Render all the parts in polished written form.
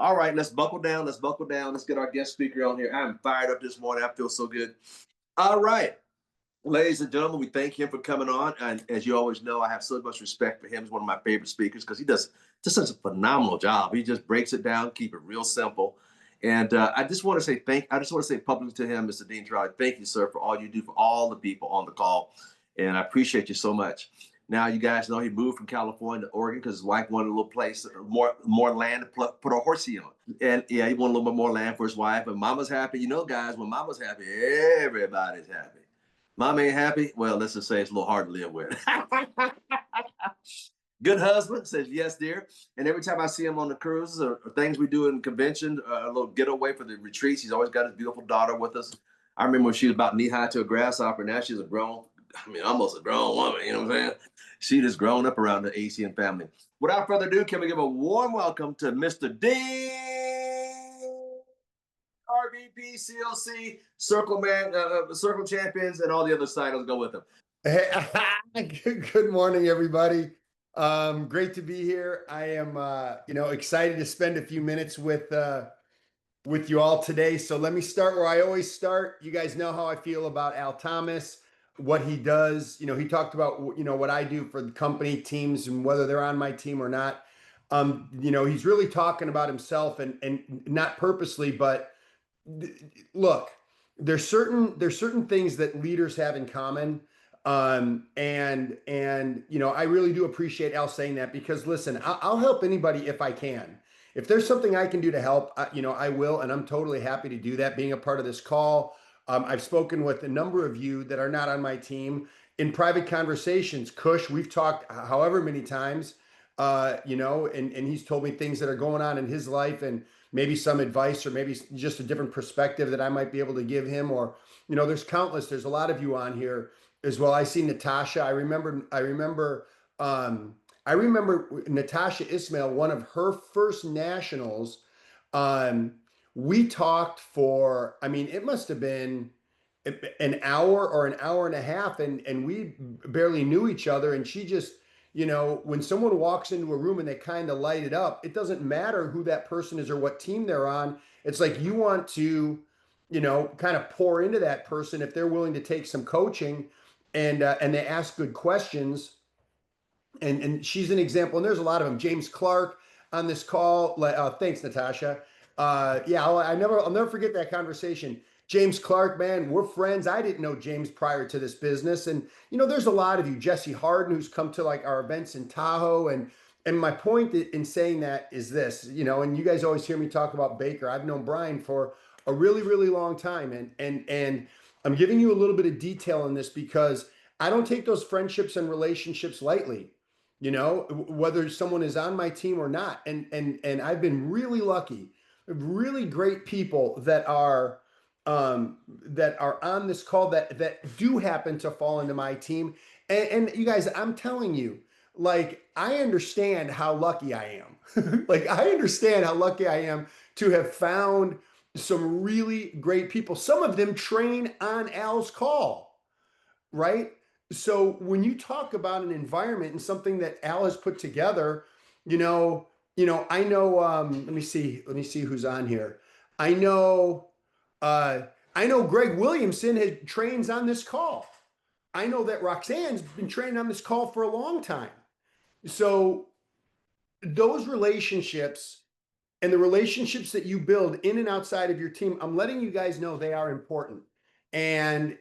All right, let's buckle down. Let's buckle down. Let's get our guest speaker on here. I'm fired up this morning. I feel so good. All right. Ladies and gentlemen, we thank him for coming on. And as you always know, I have so much respect for him. He's one of my favorite speakers because he does just such a phenomenal job. He just breaks it down, keep it real simple. And I just want to say I just want to say publicly to him, Mr. Dean Tarrolly, thank you, sir, for all you do for all the people on the call. And I appreciate you so much. Now, you guys know he moved from California to Oregon because his wife wanted a little place, more land to put a horsey on. And yeah, he wanted a little bit more land for his wife. And mama's happy. You know, guys, when mama's happy, everybody's happy. Mom ain't happy. Well, let's just say it's a little hard to live with. Good husband, says yes, dear. And every time I see him on the cruises or things we do in convention, a little getaway for the retreats, he's always got his beautiful daughter with us. I remember when she was about knee high to a grasshopper. Now she's almost a grown woman. You know what I'm saying? She just grown up around the ACN family. Without further ado, can we give a warm welcome to Mr. Dean RVP, CLC, Circle Man, Circle Champions, and all the other titles go with him. Hey, good morning, everybody. Great to be here. I am, excited to spend a few minutes with you all today. So let me start where I always start. You guys know how I feel about Al Thomas, what he does. You know, he talked about, what I do for the company teams and whether they're on my team or not. He's really talking about himself and not purposely, but look, there's certain things that leaders have in common. And I really do appreciate Al saying that because listen, I'll help anybody if I can. If there's something I can do to help, I will, and I'm totally happy to do that. Being a part of this call, I've spoken with a number of you that are not on my team in private conversations. Kush, we've talked however many times, and he's told me things that are going on in his life and maybe some advice or maybe just a different perspective that I might be able to give him. Or, there's a lot of you on here as well. I see Natasha. I remember Natasha Ismail, one of her first nationals. We talked for, it must have been an hour or an hour and a half, and we barely knew each other. And she just, when someone walks into a room and they kind of light it up, it doesn't matter who that person is or what team they're on. It's like you want to, kind of pour into that person if they're willing to take some coaching and they ask good questions. And she's an example. And there's a lot of them. James Clark on this call. Thanks, Natasha. I'll never forget that conversation. James Clark, man, we're friends. I didn't know James prior to this business. And, there's a lot of you. Jesse Harden, who's come to like our events in Tahoe. And my point in saying that is this, and you guys always hear me talk about Baker. I've known Brian for a really, really long time. And I'm giving you a little bit of detail in this because I don't take those friendships and relationships lightly, whether someone is on my team or not. And I've been really lucky, really great people that are on this call that do happen to fall into my team. And you guys, I'm telling you, like, I understand how lucky I am. Like, I understand how lucky I am to have found some really great people. Some of them train on Al's call, right? So when you talk about an environment and something that Al has put together, I know, let me see who's on here. I know Greg Williamson trains on this call. I know that Roxanne's been training on this call for a long time. So those relationships and the relationships that you build in and outside of your team, I'm letting you guys know they are important. And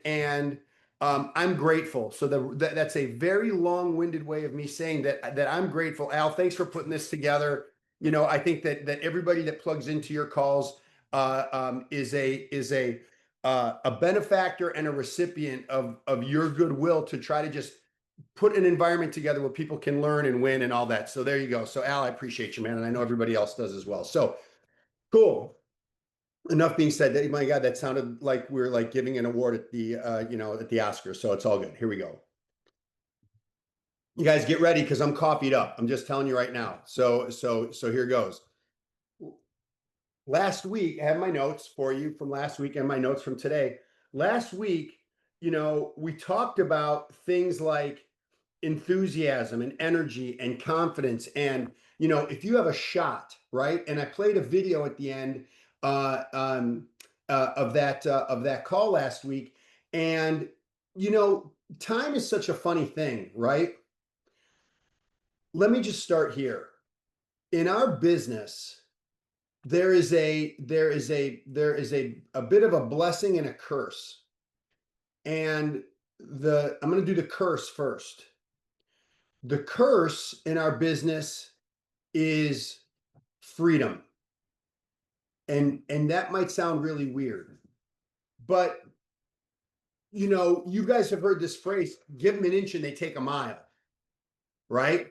I'm grateful. So that's a very long-winded way of me saying that I'm grateful. Al, thanks for putting this together. I think that everybody that plugs into your calls is a benefactor and a recipient of your goodwill to try to just put an environment together where people can learn and win and all that. So there you go. So Al, I appreciate you, man. And I know everybody else does as well. So cool. Enough being said. My God, that sounded like we were like giving an award at the, at the Oscars. So it's all good. Here we go. You guys get ready because I'm coffeeed up. I'm just telling you right now. So here goes. Last week, I have my notes for you from last week and my notes from today. Last week, we talked about things like enthusiasm and energy and confidence and if you have a shot, right? And I played a video at the end of that call last week, and time is such a funny thing, right? Let me just start here. In our business, there is a bit of a blessing and a curse. And I'm going to do the curse first. The curse in our business is freedom. And that might sound really weird, but you guys have heard this phrase, give them an inch and they take a mile, right?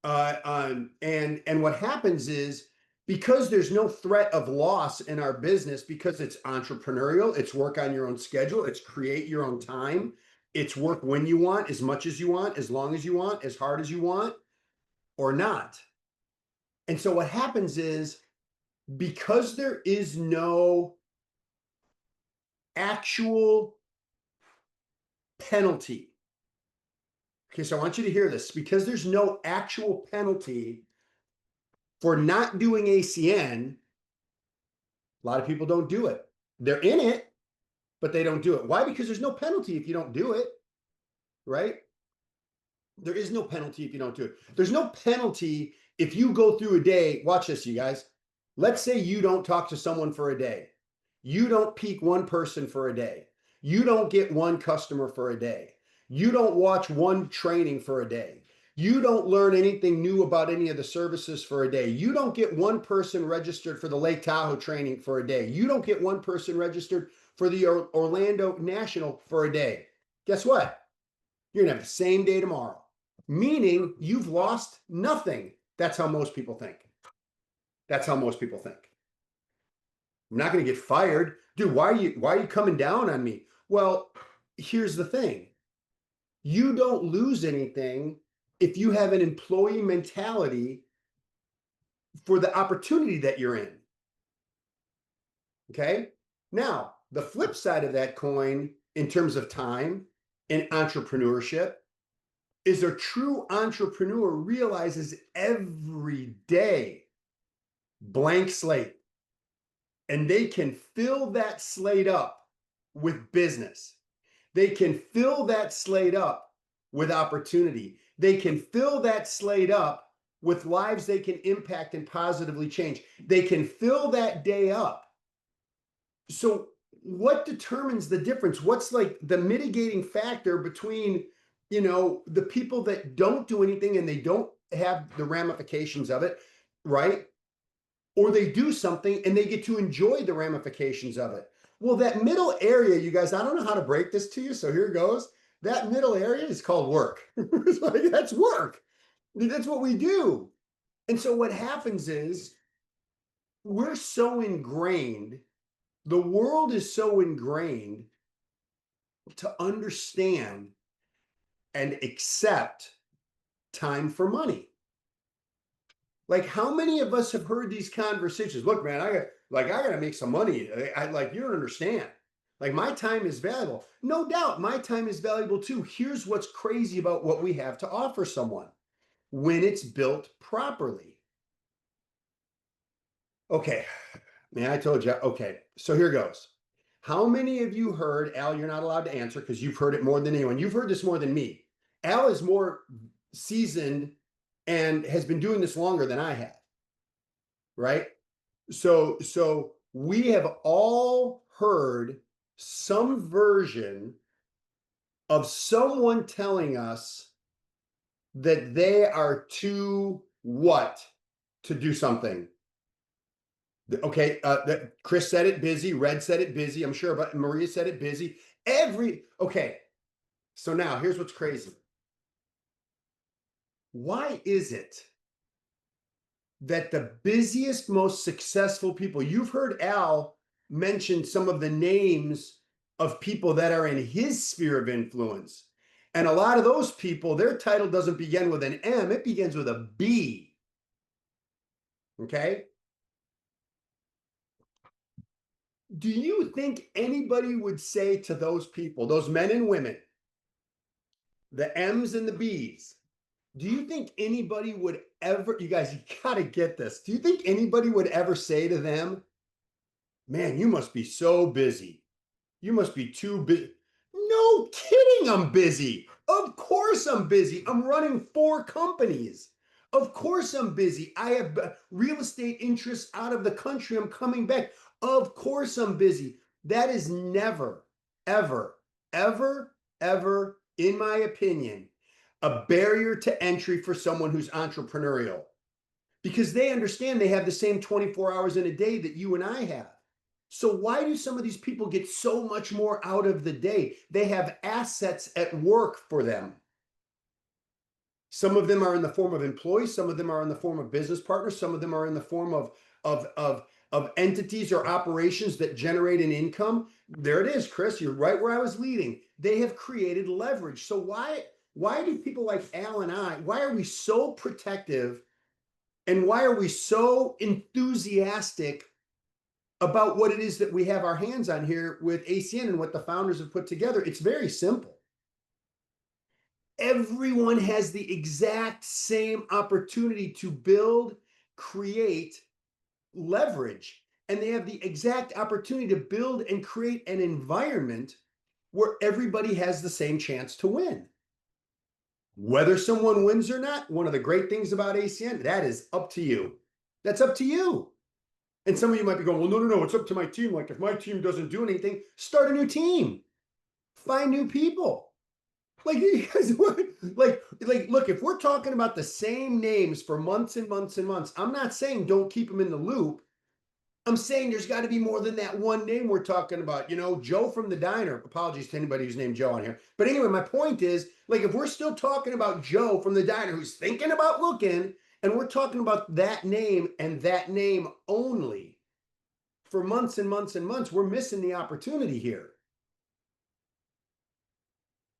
And what happens is, because there's no threat of loss in our business, because it's entrepreneurial, it's work on your own schedule, it's create your own time, it's work when you want, as much as you want, as long as you want, as hard as you want, or not. And so what happens is, because there is no actual penalty. Okay, so I want you to hear this. Because there's no actual penalty for not doing ACN, a lot of people don't do it. They're in it, but they don't do it. Why? Because there's no penalty if you don't do it, right? There is no penalty if you don't do it. There's no penalty if you go through a day. Watch this, you guys. Let's say you don't talk to someone for a day. You don't peak one person for a day. You don't get one customer for a day. You don't watch one training for a day. You don't learn anything new about any of the services for a day. You don't get one person registered for the Lake Tahoe training for a day. You don't get one person registered for the Orlando National for a day. Guess what? You're going to have the same day tomorrow, meaning you've lost nothing. That's how most people think. That's how most people think. I'm not going to get fired. Dude, why are you coming down on me? Well, here's the thing. You don't lose anything if you have an employee mentality for the opportunity that you're in. Okay? Now, the flip side of that coin, in terms of time and entrepreneurship, is a true entrepreneur realizes every day, blank slate. And they can fill that slate up with business. They can fill that slate up with opportunity. They can fill that slate up with lives they can impact and positively change. They can fill that day up. So what determines the difference? What's like the mitigating factor between, the people that don't do anything and they don't have the ramifications of it, right? Or they do something and they get to enjoy the ramifications of it. Well, that middle area, you guys, I don't know how to break this to you, so here it goes. That middle area is called work. It's like, that's work. That's what we do. And so what happens is, we're so ingrained, the world is so ingrained to understand and accept time for money. Like, how many of us have heard these conversations? Look, man, I got to make some money. You don't understand. Like, my time is valuable. No doubt, my time is valuable too. Here's what's crazy about what we have to offer someone when it's built properly. Okay, man, I told you. Okay, so here goes. How many of you heard, Al, you're not allowed to answer because you've heard it more than anyone. You've heard this more than me. Al is more seasoned and has been doing this longer than I have, right? So we have all heard some version of someone telling us that they are too what to do something. Okay, Chris said it, busy. Red said it, busy. I'm sure, but Maria said it, busy. Okay. So now here's what's crazy. Why is it that the busiest, most successful people, you've heard Al mention some of the names of people that are in his sphere of influence. And a lot of those people, their title doesn't begin with an M, it begins with a B. Okay? Do you think anybody would say to those people, those men and women, the M's and the B's, Do you think anybody would ever, you guys, you gotta get this. Do you think anybody would ever say to them, man, you must be so busy. You must be too busy. No kidding, I'm busy. Of course I'm busy. I'm running 4 companies. Of course I'm busy. I have real estate interests out of the country. I'm coming back. Of course I'm busy. That is never, ever, ever, ever, in my opinion, a barrier to entry for someone who's entrepreneurial because they understand they have the same 24 hours in a day that you and I have. So why do some of these people get so much more out of the day? They have assets at work for them. Some of them are in the form of employees. Some of them are in the form of business partners. Some of them are in the form of entities or operations that generate an income. There it is, Chris. You're right where I was leading. They have created leverage. So why do people like Al and I, why are we so protective and why are we so enthusiastic about what it is that we have our hands on here with ACN and what the founders have put together? It's very simple. Everyone has the exact same opportunity to build, create, leverage, and they have the exact opportunity to build and create an environment where everybody has the same chance to win. Whether someone wins or not, one of the great things about ACN, that is up to you. That's up to you. And some of you might be going, well, no, it's up to my team. Like if my team doesn't do anything, start a new team. Find new people. Like you guys, look, if we're talking about the same names for months and months and months, I'm not saying don't keep them in the loop. I'm saying there's got to be more than that one name we're talking about. You know, Joe from the diner. Apologies to anybody who's named Joe on here. But anyway, my point is, like, if we're still talking about Joe from the diner who's thinking about looking, and we're talking about that name and that name only for months and months and months, we're missing the opportunity here.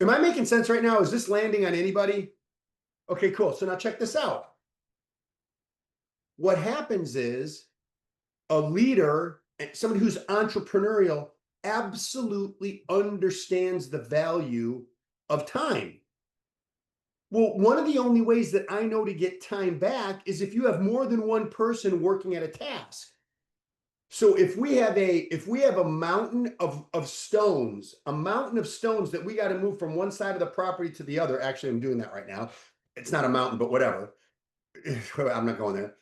Am I making sense right now? Is this landing on anybody? Okay, cool. So now check this out. What happens is a leader, somebody who's entrepreneurial, absolutely understands the value of time. Well, one of the only ways that I know to get time back is if you have more than one person working at a task. So if we have a mountain of stones, that we got to move from one side of the property to the other. Actually, I'm doing that right now. It's not a mountain, but whatever. I'm not going there.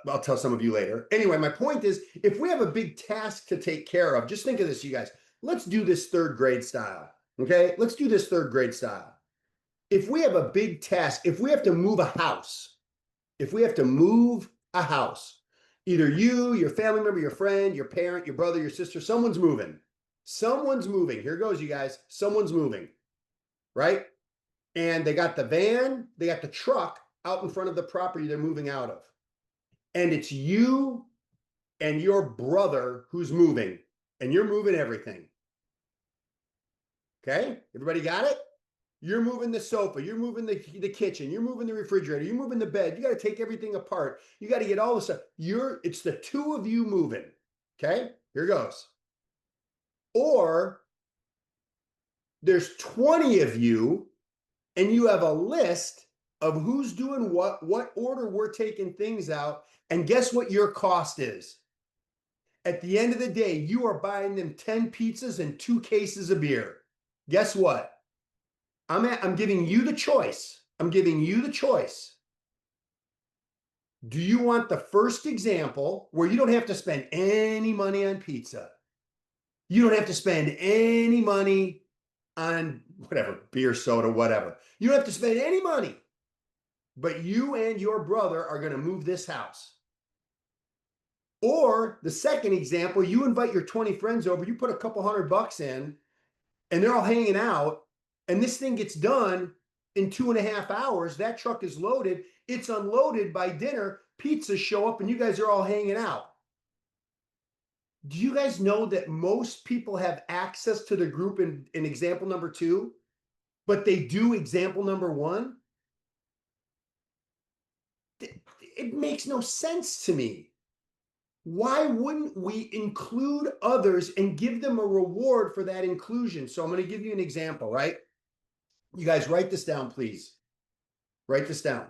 I'll tell some of you later. Anyway, my point is, if we have a big task to take care of, just think of this, you guys. Let's do this 3rd grade style. Okay, let's do this 3rd grade style. If we have a big task, if we have to move a house, either you, your family member, your friend, your parent, your brother, your sister, someone's moving. Here goes, you guys. Someone's moving, right? And they got the van, they got the truck out in front of the property they're moving out of. And it's you and your brother who's moving, and you're moving everything. Okay, everybody got it? You're moving the sofa, you're moving the kitchen, you're moving the refrigerator, you're moving the bed. You got to take everything apart. You got to get all this stuff. It's the 2 of you moving. Okay, here goes. Or there's 20 of you and you have a list of who's doing what order we're taking things out. And guess what your cost is? At the end of the day, you are buying them 10 pizzas and 2 cases of beer. Guess what? I'm giving you the choice. Do you want the first example where you don't have to spend any money on pizza? You don't have to spend any money on whatever, beer, soda, whatever. You don't have to spend any money, but you and your brother are going to move this house. Or the second example, you invite your 20 friends over, you put a couple $100 in, and they're all hanging out, and this thing gets done in 2.5 hours. That truck is loaded, it's unloaded by dinner, pizzas show up, and you guys are all hanging out. Do you guys know that most people have access to the group in example number 2, but they do example number 1? It makes no sense to me. Why wouldn't we include others and give them a reward for that inclusion? So I'm going to give you an example, right? You guys write this down, please. Write this down.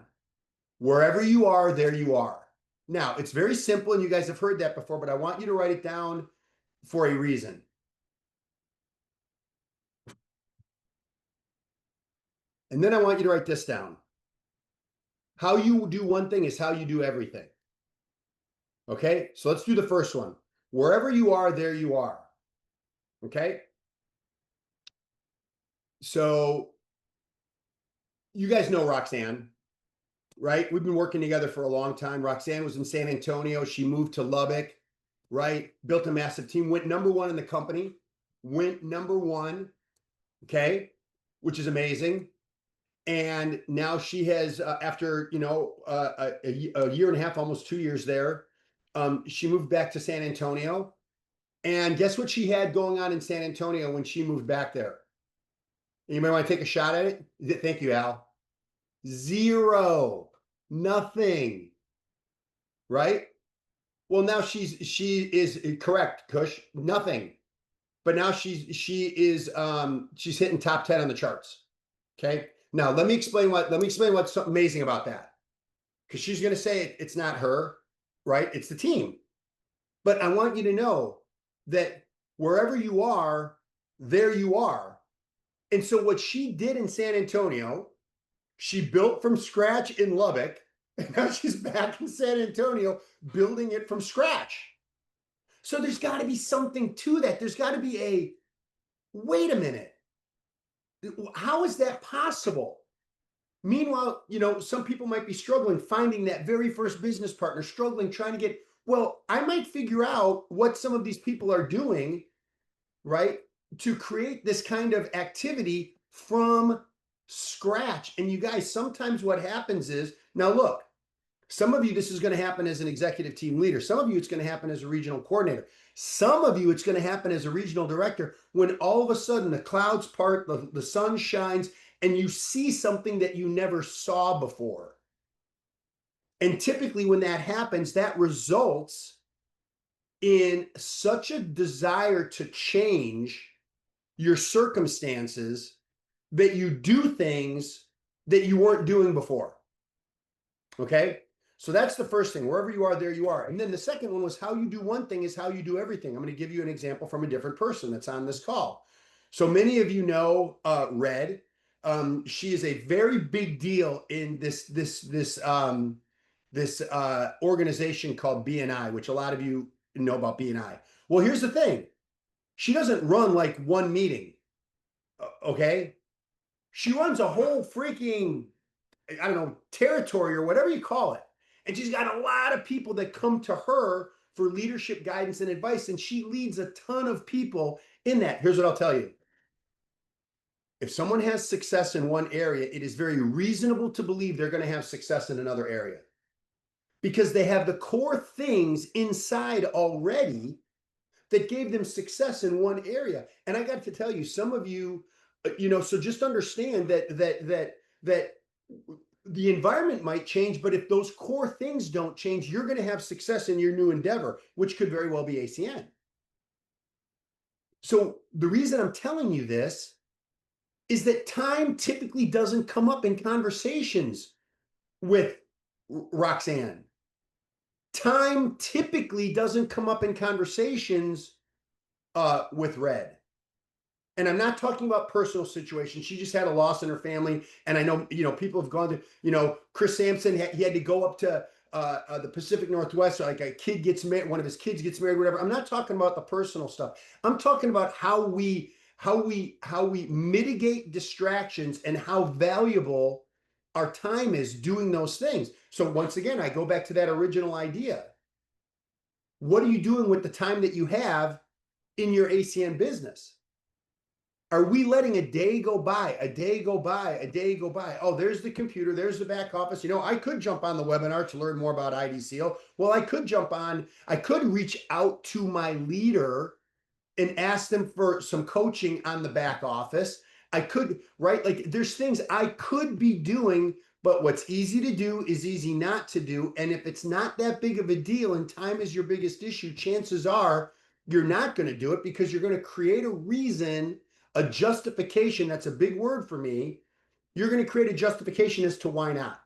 Wherever you are, there you are. Now, it's very simple, and you guys have heard that before, but I want you to write it down for a reason. And then I want you to write this down. How you do one thing is how you do everything. Okay, so let's do the first one. Wherever you are, there you are. Okay. So you guys know Roxanne, right? We've been working together for a long time. Roxanne was in San Antonio. She moved to Lubbock, right? Built a massive team, went #1 in the company, went #1, okay, which is amazing. And now she has, after, a year and a half, almost 2 years there, she moved back to San Antonio. And guess what she had going on in San Antonio when she moved back there? Anybody want to take a shot at it? Thank you, Al. Zero, nothing, right? Well, now she is correct, Kush, nothing. But now she's hitting top 10 on the charts. Okay. Now let me explain what's so amazing about that. Because she's going to say it's not her, right? It's the team. But I want you to know that wherever you are, there you are. And so what she did in San Antonio, she built from scratch in Lubbock, and now she's back in San Antonio building it from scratch. So there's got to be something to that. There's got to be wait a minute. How is that possible? Meanwhile, some people might be struggling finding that very first business partner, struggling, trying to get, well, I might figure out what some of these people are doing, right, to create this kind of activity from scratch. And you guys, sometimes what happens is, now look, some of you, this is going to happen as an executive team leader. Some of you, it's going to happen as a regional coordinator. Some of you, it's going to happen as a regional director when all of a sudden the clouds part, the sun shines, and you see something that you never saw before. And typically when that happens, that results in such a desire to change your circumstances that you do things that you weren't doing before. Okay? So that's the first thing. Wherever you are, there you are. And then the second one was how you do one thing is how you do everything. I'm going to give you an example from a different person that's on this call. So many of you know Red. She is a very big deal in this organization called BNI, which a lot of you know about BNI. Well, here's the thing. She doesn't run like one meeting. Okay? She runs a whole freaking, I don't know, territory or whatever you call it. And she's got a lot of people that come to her for leadership guidance and advice. And she leads a ton of people in that. Here's what I'll tell you. If someone has success in one area, it is very reasonable to believe they're going to have success in another area because they have the core things inside already that gave them success in one area. And I got to tell you, some of you, so just understand that the environment might change, but if those core things don't change, you're going to have success in your new endeavor, which could very well be ACN. So the reason I'm telling you this is that time typically doesn't come up in conversations with Roxanne. Time typically doesn't come up in conversations with Red. And I'm not talking about personal situations. She just had a loss in her family. And I know, people have gone to, Chris Sampson, he had to go up to the Pacific Northwest. So like a kid gets married, one of his kids gets married, whatever. I'm not talking about the personal stuff. I'm talking about how we mitigate distractions and how valuable our time is doing those things. So once again, I go back to that original idea. What are you doing with the time that you have in your ACN business? Are we letting a day go by, a day go by, a day go by? Oh, there's the computer, there's the back office. I could jump on the webinar to learn more about IDCO. Well, I could reach out to my leader and ask them for some coaching on the back office. I could, right? Like there's things I could be doing, but what's easy to do is easy not to do. And if it's not that big of a deal and time is your biggest issue, chances are you're not going to do it because you're going to create a reason, a justification, that's a big word for me, you're going to create a justification as to why not.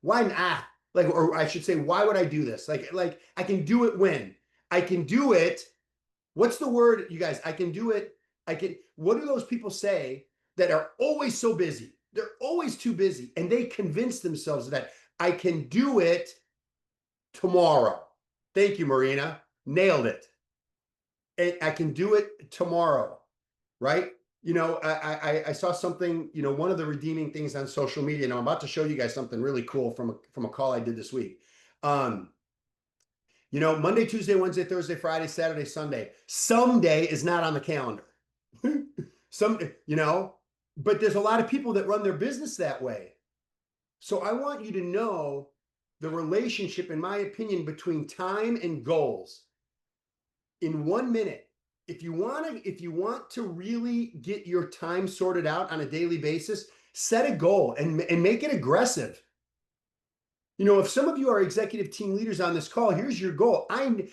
Why not? Like, or I should say, why would I do this? Like I can do it when I can do it. What's the word, you guys? I can do it. What do those people say that are always so busy? They're always too busy. And they convince themselves that I can do it tomorrow. Thank you, Marina. Nailed it. And I can do it tomorrow, right? I saw something, one of the redeeming things on social media, and I'm about to show you guys something really cool from a call I did this week. Monday, Tuesday, Wednesday, Thursday, Friday, Saturday, Sunday. Someday is not on the calendar. But there's a lot of people that run their business that way. So I want you to know the relationship, in my opinion, between time and goals. In 1 minute, if you want to really get your time sorted out on a daily basis, set a goal and make it aggressive. If some of you are executive team leaders on this call, here's your goal. I'm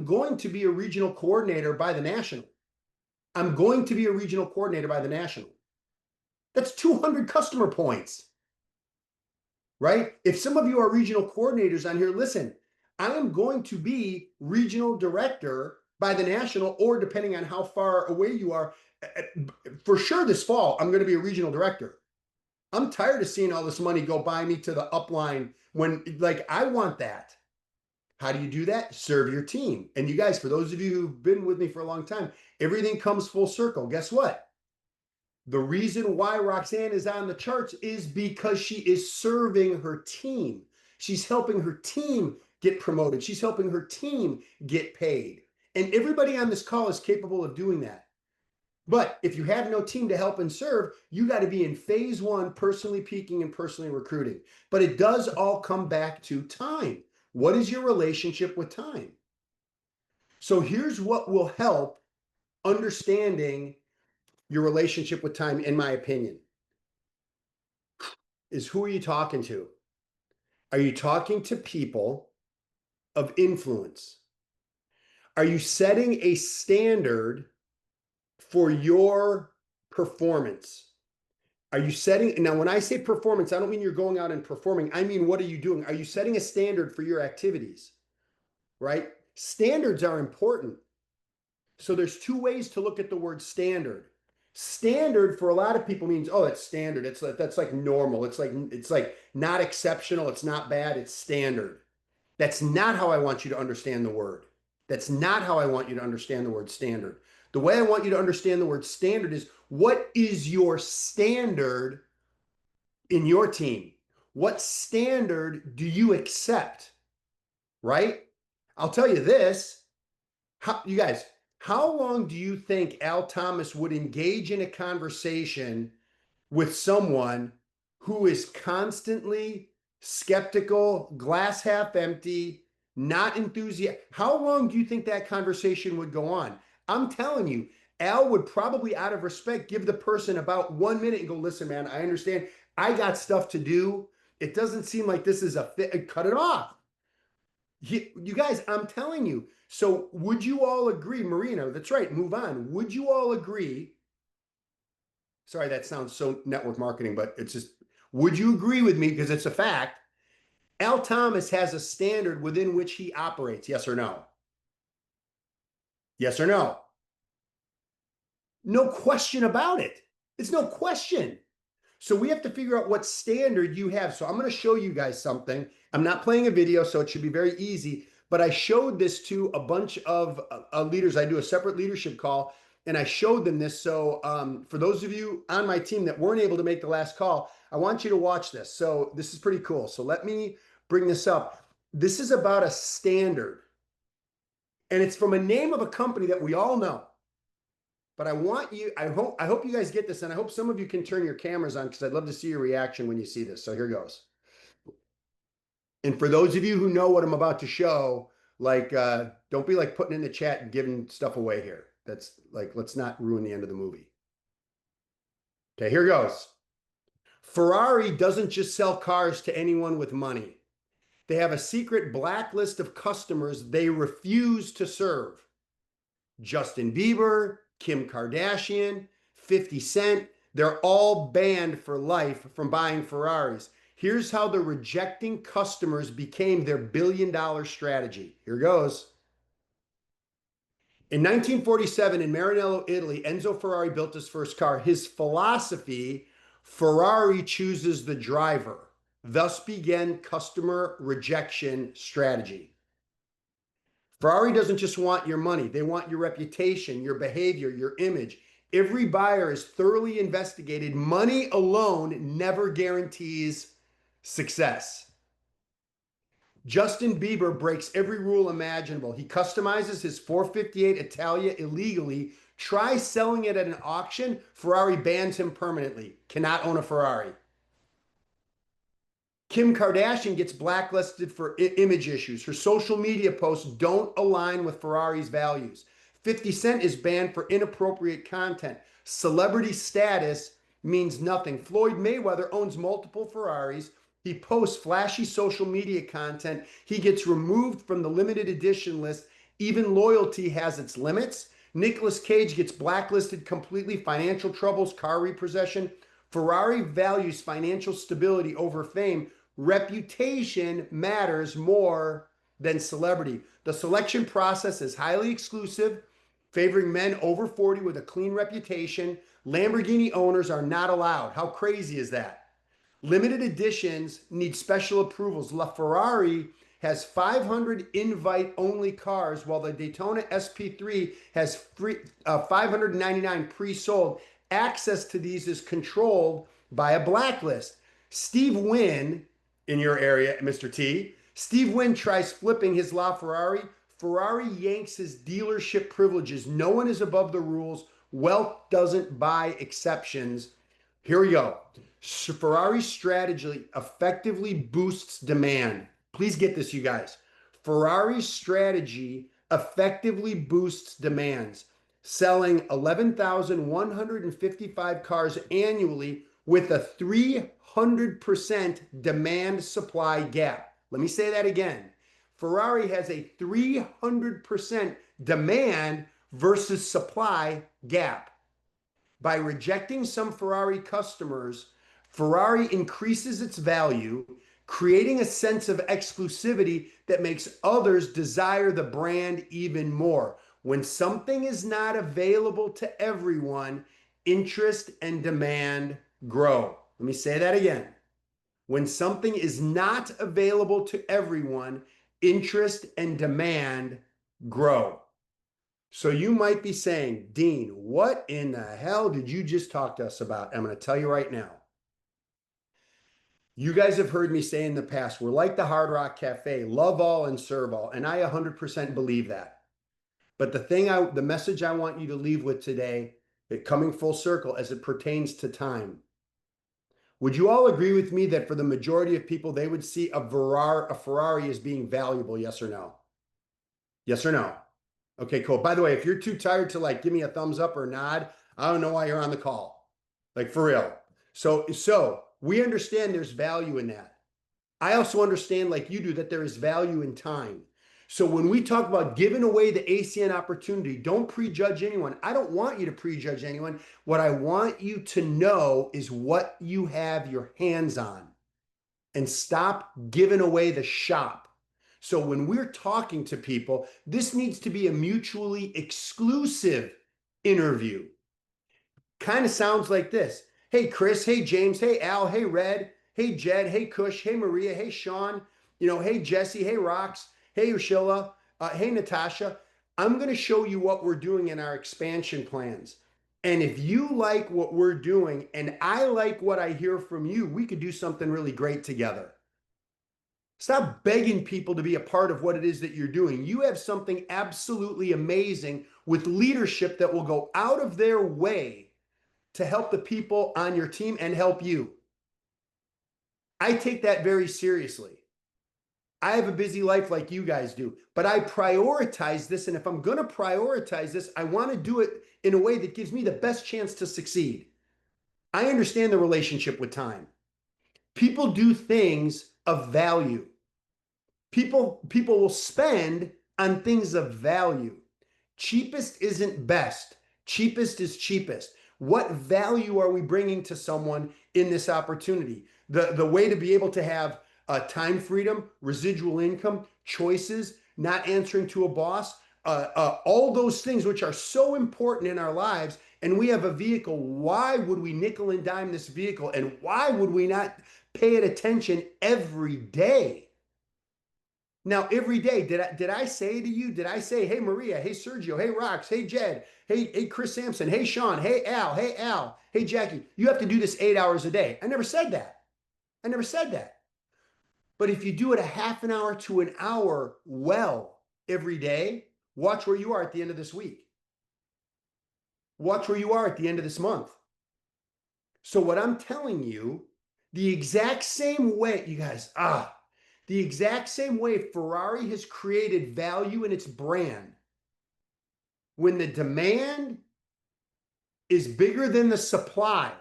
going to be a regional coordinator by the national. I'm going to be a regional coordinator by the national. That's 200 customer points, right? If some of you are regional coordinators on here, listen, I am going to be regional director by the national, or depending on how far away you are, for sure this fall, I'm going to be a regional director. I'm tired of seeing all this money go by me to the upline when, I want that. How do you do that? Serve your team. And you guys, for those of you who've been with me for a long time, everything comes full circle. Guess what? The reason why Roxanne is on the charts is because she is serving her team. She's helping her team get promoted. She's helping her team get paid. And everybody on this call is capable of doing that. But if you have no team to help and serve, you got to be in phase one, personally peaking and personally recruiting. But it does all come back to time. What is your relationship with time? So here's what will help understanding your relationship with time, in my opinion, is who are you talking to? Are you talking to people of influence? Are you setting a standard for your performance? Are you setting, now when I say performance, I don't mean you're going out and performing. I mean, what are you doing? Are you setting a standard for your activities, right? Standards are important. So there's two ways to look at the word standard. Standard for a lot of people means, oh, it's standard. That's like normal. It's like not exceptional. It's not bad. It's standard. That's not how I want you to understand the word. That's not how I want you to understand the word standard. The way I want you to understand the word standard is, what is your standard in your team? What standard do you accept? Right? I'll tell you this. You guys, how long do you think Al Thomas would engage in a conversation with someone who is constantly skeptical, glass half empty, not enthusiastic? How long do you think that conversation would go on? I'm telling you, Al would probably, out of respect, give the person about 1 minute and go, listen, man, I understand. I got stuff to do. It doesn't seem like this is a fit. Cut it off. You guys, I'm telling you. So would you all agree, Marina? That's right. Move on. Would you all agree? Sorry, that sounds so network marketing, but it's just, would you agree with me? Because it's a fact. Al Thomas has a standard within which he operates. Yes or no? Yes or no? No question about it. It's no question. So we have to figure out what standard you have. So I'm going to show you guys something. I'm not playing a video, so it should be very easy. But I showed this to a bunch of leaders. I do a separate leadership call, and I showed them this. So for those of you on my team that weren't able to make the last call, I want you to watch this. So this is pretty cool. So let me bring this up. This is about a standard. And it's from a name of a company that we all know. But I hope you guys get this, and I hope some of you can turn your cameras on, because I'd love to see your reaction when you see this. So here goes. And for those of you who know what I'm about to show, don't be like putting in the chat and giving stuff away here. That's let's not ruin the end of the movie. Okay, here goes. Ferrari doesn't just sell cars to anyone with money. They have a secret blacklist of customers they refuse to serve. Justin Bieber, Kim Kardashian, 50 Cent, They're all banned for life from buying Ferraris. Here's how the rejecting customers became their billion-dollar strategy. Here goes. In 1947, in Maranello, Italy, Enzo Ferrari built his first car. His philosophy, Ferrari chooses the driver. Thus began customer rejection strategy. Ferrari doesn't just want your money. They want your reputation, your behavior, your image. Every buyer is thoroughly investigated. Money alone never guarantees success. Justin Bieber breaks every rule imaginable. He customizes his 458 Italia illegally, tries selling it at an auction. Ferrari bans him permanently. Cannot own a Ferrari. Kim Kardashian gets blacklisted for image issues. Her social media posts don't align with Ferrari's values. 50 Cent is banned for inappropriate content. Celebrity status means nothing. Floyd Mayweather owns multiple Ferraris. He posts flashy social media content. He gets removed from the limited edition list. Even loyalty has its limits. Nicolas Cage gets blacklisted completely. Financial troubles, car repossession. Ferrari values financial stability over fame. Reputation matters more than celebrity. The selection process is highly exclusive, favoring men over 40 with a clean reputation. Lamborghini owners are not allowed. How crazy is that? Limited editions need special approvals. LaFerrari has 500 invite-only cars, while the Daytona SP3 has 599 pre-sold. Access to these is controlled by a blacklist. Steve Wynn, in your area, Mr. T, Steve Wynn tries flipping his LaFerrari. Ferrari yanks his dealership privileges. No one is above the rules. Wealth doesn't buy exceptions. Here we go. Ferrari's strategy effectively boosts demand. Please get this, you guys. Ferrari's strategy effectively boosts demands, selling 11,155 cars annually with a 300% demand supply gap. Let me say that again. Ferrari has a 300% demand versus supply gap. By rejecting some Ferrari customers, Ferrari increases its value, creating a sense of exclusivity that makes others desire the brand even more. When something is not available to everyone, interest and demand grow. Let me say that again. When something is not available to everyone, interest and demand grow. So you might be saying, Dean, what in the hell did you just talk to us about? I'm going to tell you right now. You guys have heard me say in the past, we're like the Hard Rock Cafe, love all and serve all. And I 100% believe that. But the message I want you to leave with today, coming full circle as it pertains to time. Would you all agree with me that for the majority of people, they would see a Ferrari as being valuable? Yes or no? Yes or no? Okay, cool. By the way, if you're too tired to like give me a thumbs up or nod, I don't know why you're on the call. Like for real. So we understand there's value in that. I also understand, like you do, that there is value in time. So when we talk about giving away the ACN opportunity, don't prejudge anyone. I don't want you to prejudge anyone. What I want you to know is what you have your hands on, and stop giving away the shop. So when we're talking to people, this needs to be a mutually exclusive interview. Kind of sounds like this. Hey, Chris. Hey, James. Hey, Al. Hey, Red. Hey, Jed. Hey, Kush. Hey, Maria. Hey, Sean. Hey, Jesse. Hey, Rox. Hey, Ushilla. Hey, Natasha. I'm going to show you what we're doing in our expansion plans. And if you like what we're doing and I like what I hear from you, we could do something really great together. Stop begging people to be a part of what it is that you're doing. You have something absolutely amazing with leadership that will go out of their way to help the people on your team and help you. I take that very seriously. I have a busy life like you guys do, but I prioritize this. And if I'm going to prioritize this, I want to do it in a way that gives me the best chance to succeed. I understand the relationship with time. People do things of value. People will spend on things of value. Cheapest isn't best. Cheapest is cheapest. What value are we bringing to someone in this opportunity? The way to be able to have time freedom, residual income, choices, not answering to a boss, all those things which are so important in our lives. And we have a vehicle. Why would we nickel and dime this vehicle? And why would we not pay it attention every day? Now, every day, did I say to you, did I say, hey, Maria, hey, Sergio, hey, Rox, hey, Jed, hey, Chris Sampson, hey, Sean, hey, Al, hey, Jackie, you have to do this 8 hours a day. I never said that. I never said that. But if you do it a half an hour to an hour well every day, watch where you are at the end of this week. Watch where you are at the end of this month. So what I'm telling you, the exact same way, you guys, the exact same way Ferrari has created value in its brand. When the demand is bigger than the supply,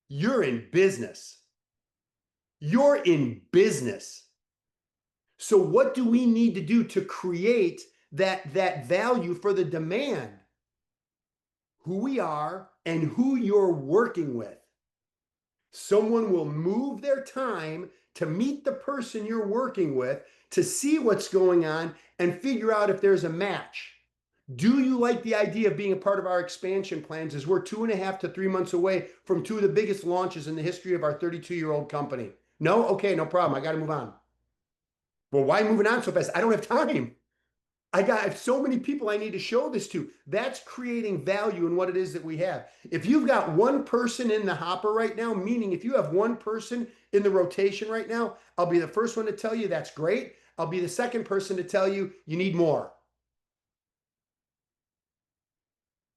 you're in business. You're in business. So what do we need to do to create that value for the demand? Who we are and who you're working with. Someone will move their time to meet the person you're working with, to see what's going on and figure out if there's a match. Do you like the idea of being a part of our expansion plans, as we're 2.5 to 3 months away from 2 of the biggest launches in the history of our 32-year-old company? No? Okay, no problem. I got to move on. Well, why moving on so fast? I don't have time. I got so many people I need to show this to. That's creating value in what it is that we have. If you've got one person in the hopper right now, meaning if you have one person in the rotation right now, I'll be the first one to tell you that's great. I'll be the second person to tell you you need more.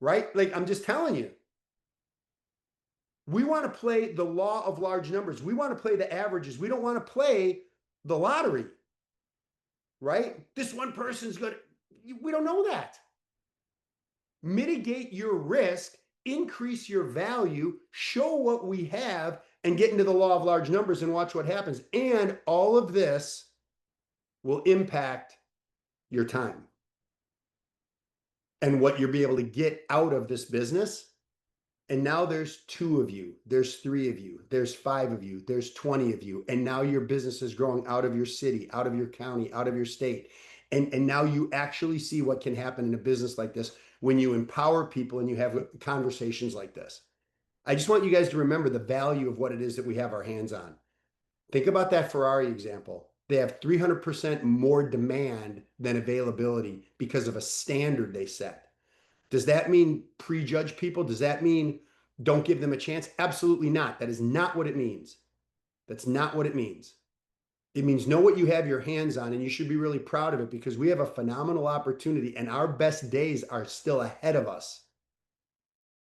Right? Like, I'm just telling you. We want to play the law of large numbers. We want to play the averages. We don't want to play the lottery. Right? This one person's going to, we don't know that. Mitigate your risk, increase your value, show what we have, and get into the law of large numbers and watch what happens. And all of this will impact your time and what you'll be able to get out of this business. And now there's 2 of you, there's 3 of you, there's 5 of you, there's 20 of you. And now your business is growing out of your city, out of your county, out of your state. And now you actually see what can happen in a business like this when you empower people and you have conversations like this. I just want you guys to remember the value of what it is that we have our hands on. Think about that Ferrari example. They have 300% more demand than availability because of a standard they set. Does that mean prejudge people? Does that mean don't give them a chance? Absolutely not. That is not what it means. That's not what it means. It means know what you have your hands on, and you should be really proud of it, because we have a phenomenal opportunity and our best days are still ahead of us.